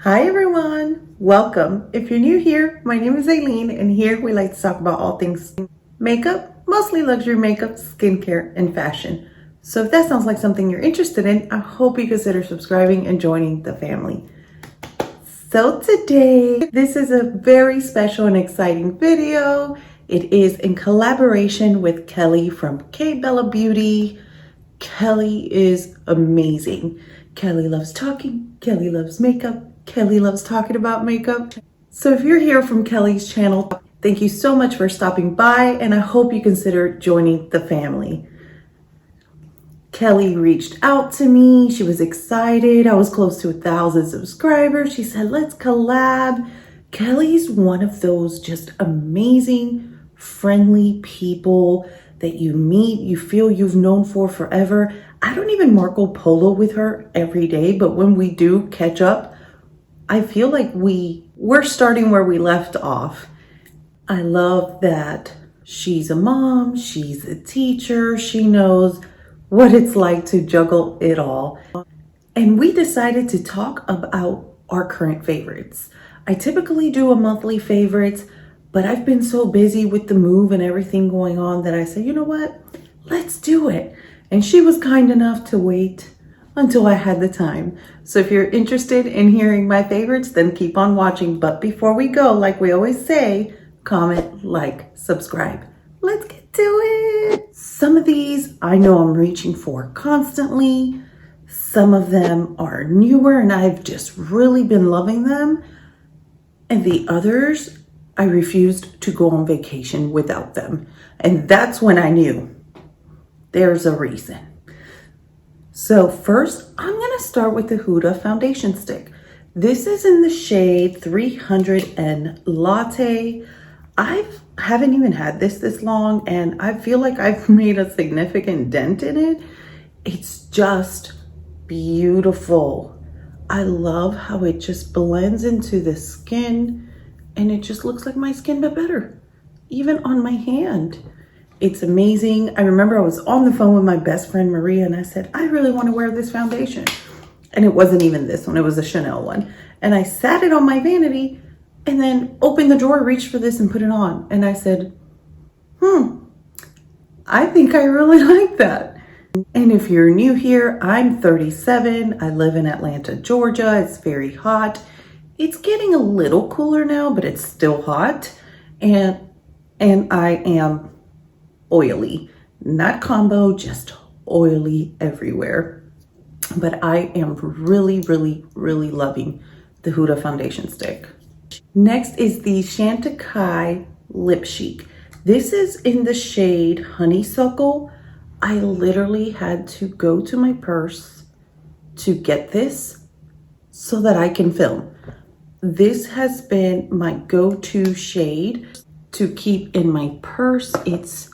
Hi everyone, welcome. If you're new here, my name is Aileen and here we like to talk about all things makeup, mostly luxury makeup, skincare, and fashion. So if that sounds like something you're interested in, I hope you consider subscribing and joining the family. So today, this is a very special and exciting video. It is in collaboration with Kelly from K Bella Beauty. Kelly is amazing. Kelly loves talking, Kelly loves makeup, Kelly loves talking about makeup. So if you're here from Kelly's channel, thank you so much for stopping by and I hope you consider joining the family. Kelly reached out to me. She was excited. I was close to 1,000 subscribers. She said, let's collab. Kelly's one of those just amazing, friendly people that you meet, you feel you've known for forever. I don't even Marco Polo with her every day, but when we do catch up, I feel like we're starting where we left off. I love that she's a mom, she's a teacher, she knows what it's like to juggle it all. And we decided to talk about our current favorites. I typically do a monthly favorites, but I've been so busy with the move and everything going on that I said, you know what, let's do it. And she was kind enough to wait until I had the time. So if you're interested in hearing my favorites, then keep on watching. But before we go, like we always say, comment, like, subscribe. Let's get to it. Some of these I know I'm reaching for constantly. Some of them are newer and I've just really been loving them. And the others, I refused to go on vacation without them. And that's when I knew there's a reason. So first, I'm gonna start with the Huda foundation stick. This is in the shade 300 and Latte. I haven't even had this long and I feel like I've made a significant dent in it. It's just beautiful. I love how it just blends into the skin and it just looks like my skin, but better, even on my hand. It's amazing. I remember I was on the phone with my best friend Maria and I said, I really want to wear this foundation. And it wasn't even this one, it was a Chanel one. And I sat it on my vanity and then opened the drawer, reached for this and put it on. And I said, I think I really like that. And if you're new here, I'm 37. I live in Atlanta, Georgia. It's very hot. It's getting a little cooler now, but it's still hot. And I am oily, not combo, just oily everywhere. But I am really, really, really loving the Huda foundation stick. Next is the Chantecaille Lip Chic. This is in the shade Honeysuckle. I literally had to go to my purse to get this so that I can film. This has been my go-to shade to keep in my purse. It's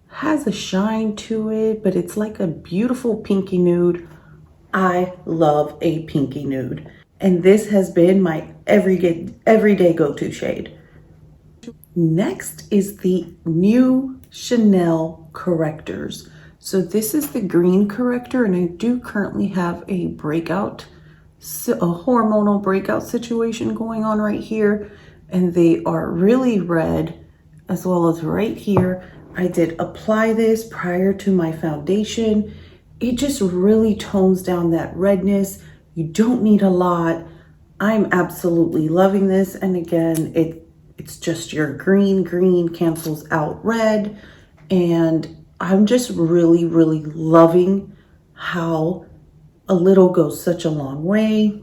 has a shine to it, but it's like a beautiful pinky nude. I love a pinky nude. And this has been my everyday go-to shade. Next is the new Chanel Correctors. So this is the green corrector and I do currently have a hormonal breakout situation going on right here. And they are really red as well as right here. I did apply this prior to my foundation. It just really tones down that redness. You don't need a lot. I'm absolutely loving this. And again, it's just your green cancels out red. And I'm just really, really loving how a little goes such a long way.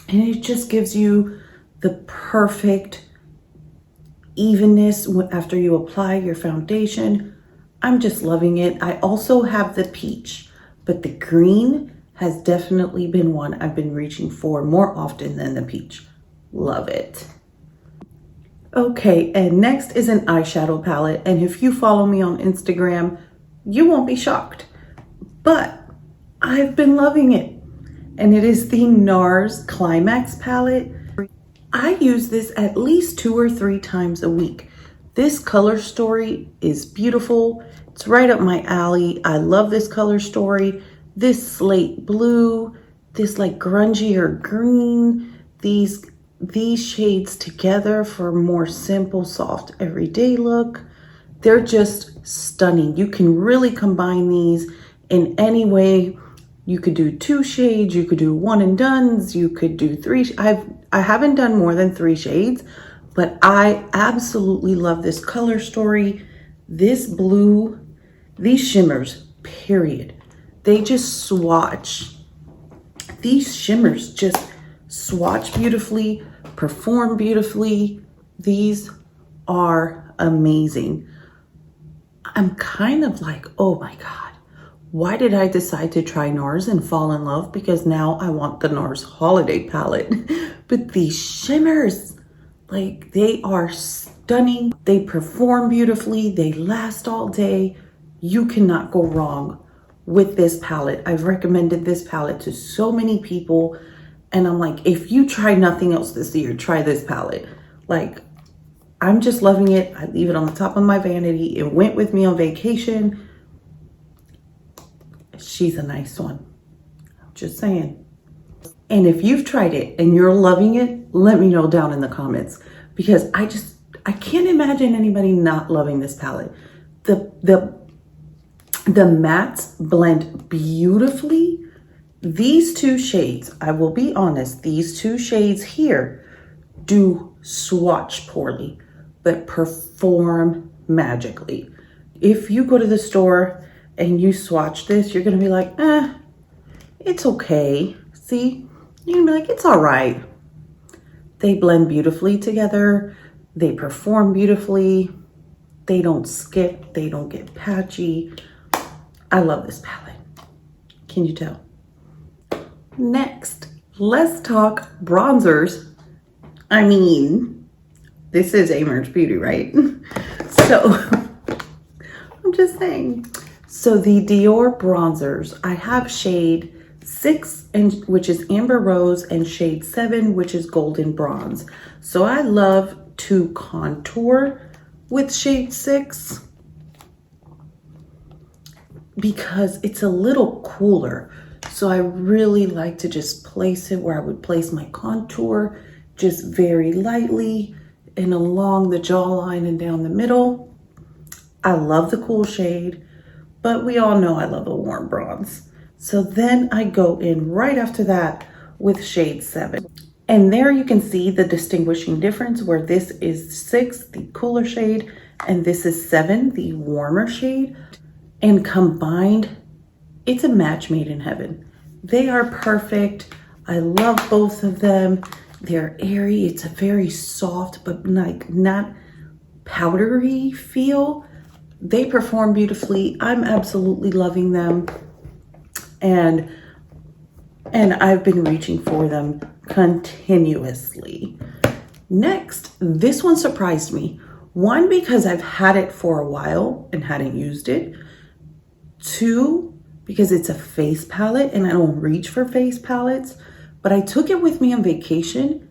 And it just gives you the perfect evenness after you apply your foundation. I'm just loving it. I also have the peach, but the green has definitely been one I've been reaching for more often than the peach. Love it. Okay, and next is an eyeshadow palette. And if you follow me on Instagram, you won't be shocked, but I've been loving it. And it is the Nars Climax palette. I use this at least 2 or 3 times a week. This color story is beautiful. It's right up my alley. I love this color story. This slate blue, this like grungier green, these shades together for a more simple, soft, everyday look. They're just stunning. You can really combine these in any way. You could do 2 shades, you could do one and dones, you could do 3. I haven't done more than 3 shades, but I absolutely love this color story. This blue, these shimmers, period. They just swatch. These shimmers just swatch beautifully, perform beautifully. These are amazing. I'm kind of like, oh my God, why did I decide to try Nars and fall in love? Because now I want the Nars holiday palette. But these shimmers, like, they are stunning. They perform beautifully. They last all day. You cannot go wrong with this palette. I've recommended this palette to so many people. And I'm like, if you try nothing else this year, try this palette. Like, I'm just loving it. I leave it on the top of my vanity. It went with me on vacation. She's a nice one. I'm just saying. And if you've tried it and you're loving it, let me know down in the comments, because I can't imagine anybody not loving this palette. The mattes blend beautifully. These 2 shades, I will be honest, these 2 shades here do swatch poorly, but perform magically. If you go to the store and you swatch this, you're gonna be like, it's okay. See, you're gonna be like, it's all right. They blend beautifully together. They perform beautifully. They don't skip, they don't get patchy. I love this palette. Can you tell? Next, let's talk bronzers. I mean, this is Amherst Beauty, right? So, I'm just saying. So the Dior Bronzers, I have shade 6, which is Amber Rose, and shade 7, which is Golden Bronze. So I love to contour with shade 6 because it's a little cooler. So I really like to just place it where I would place my contour, just very lightly and along the jawline and down the middle. I love the cool shade, but we all know I love a warm bronze. So then I go in right after that with shade 7. And there you can see the distinguishing difference where this is 6, the cooler shade, and this is 7, the warmer shade. And combined, it's a match made in heaven. They are perfect. I love both of them. They're airy. It's a very soft, but like not powdery feel. They perform beautifully. I'm absolutely loving them. And I've been reaching for them continuously. Next, this one surprised me. 1, because I've had it for a while and hadn't used it. 2, because it's a face palette and I don't reach for face palettes, but I took it with me on vacation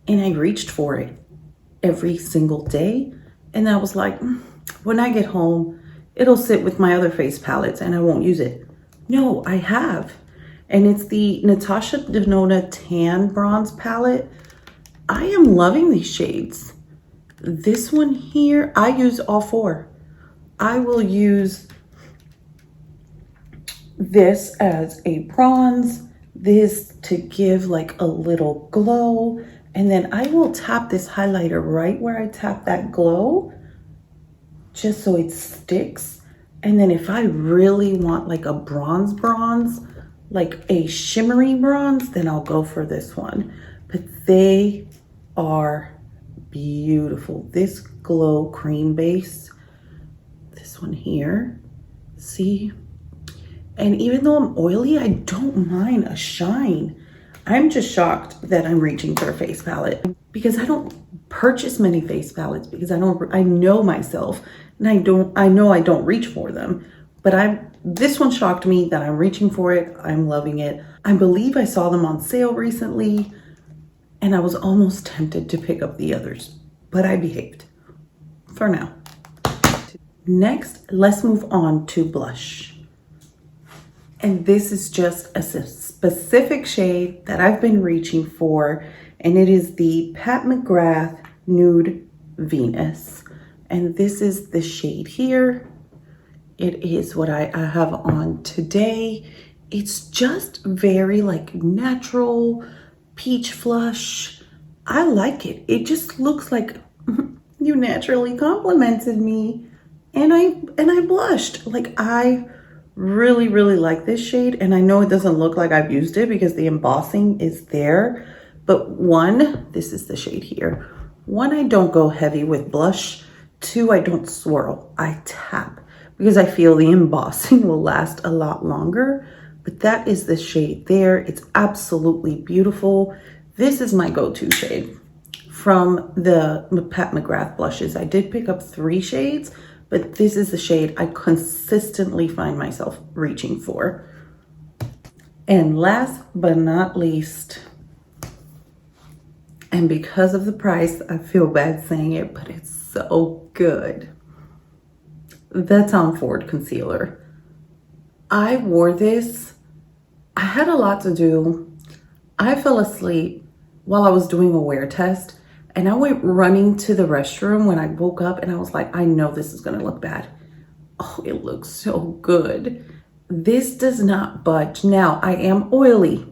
and I reached for it every single day. And I was like, when I get home, it'll sit with my other face palettes and I won't use it. No, I have. And it's the Natasha Denona Tan Bronze Palette. I am loving these shades. This one here, I use all 4. I will use this as a bronze, this to give like a little glow, and then I will tap this highlighter right where I tap that glow, just so it sticks. And then if I really want like a bronze, like a shimmery bronze, then I'll go for this one. But they are beautiful. This glow cream base, this one here, see? And even though I'm oily, I don't mind a shine. I'm just shocked that I'm reaching for a face palette because I don't purchase many face palettes because I know myself and I know I don't reach for them. But this one shocked me that I'm reaching for it. I'm loving it. I believe I saw them on sale recently and I was almost tempted to pick up the others, but I behaved for now. Next, let's move on to blush. And this is just a specific shade that I've been reaching for, and it is the Pat McGrath Nude Venus. And this is the shade here. It is what I have on today. It's just very like natural peach flush. I like it. It just looks like you naturally complimented me, and I blushed. Like, I really like this shade, and I know it doesn't look like I've used it because the embossing is there, but one, this is the shade here. One, I don't go heavy with blush. Two, I don't swirl. I tap because I feel the embossing will last a lot longer. But that is the shade there. It's absolutely beautiful. This is my go-to shade from the Pat McGrath blushes. I did pick up 3 shades, but this is the shade I consistently find myself reaching for. And last but not least, and because of the price, I feel bad saying it, but it's so good, the Tom Ford concealer. I wore this. I had a lot to do. I fell asleep while I was doing a wear test, and I went running to the restroom when I woke up, and I was like, I know this is gonna look bad. Oh, it looks so good. This does not budge. Now, I am oily,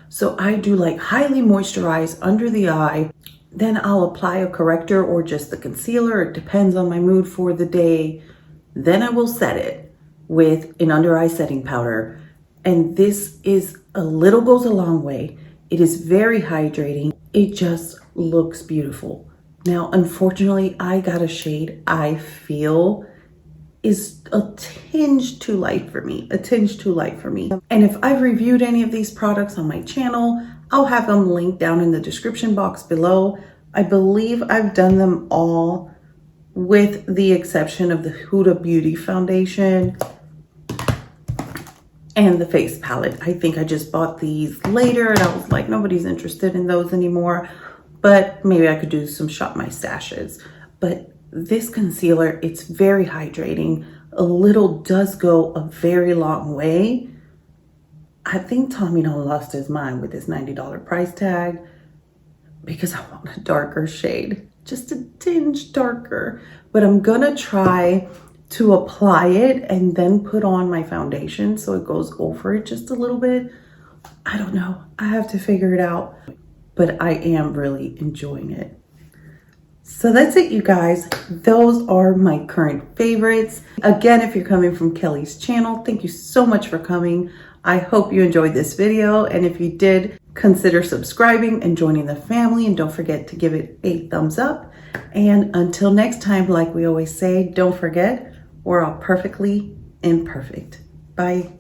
so I do like highly moisturize under the eye. Then I'll apply a corrector or just the concealer. It depends on my mood for the day. Then I will set it with an under eye setting powder. And this is goes a long way. It is very hydrating. It just looks beautiful. Now, unfortunately, I got a shade I feel is a tinge too light for me, And if I've reviewed any of these products on my channel, I'll have them linked down in the description box below. I believe I've done them all with the exception of the Huda Beauty foundation and the face palette. I think I just bought these later and I was like, nobody's interested in those anymore, but maybe I could do some shop my stashes. But this concealer, it's very hydrating. A little does go a very long way. I think Tommy done lost his mind with this $90 price tag because I want a darker shade, just a tinge darker. But I'm gonna try to apply it and then put on my foundation so it goes over it just a little bit. I don't know, I have to figure it out, but I am really enjoying it. So that's it, you guys. Those are my current favorites. Again, if you're coming from Kelly's channel, thank you so much for coming. I hope you enjoyed this video, and if you did, consider subscribing and joining the family, and don't forget to give it a thumbs up. And until next time, like we always say, don't forget, we're all perfectly imperfect. Bye.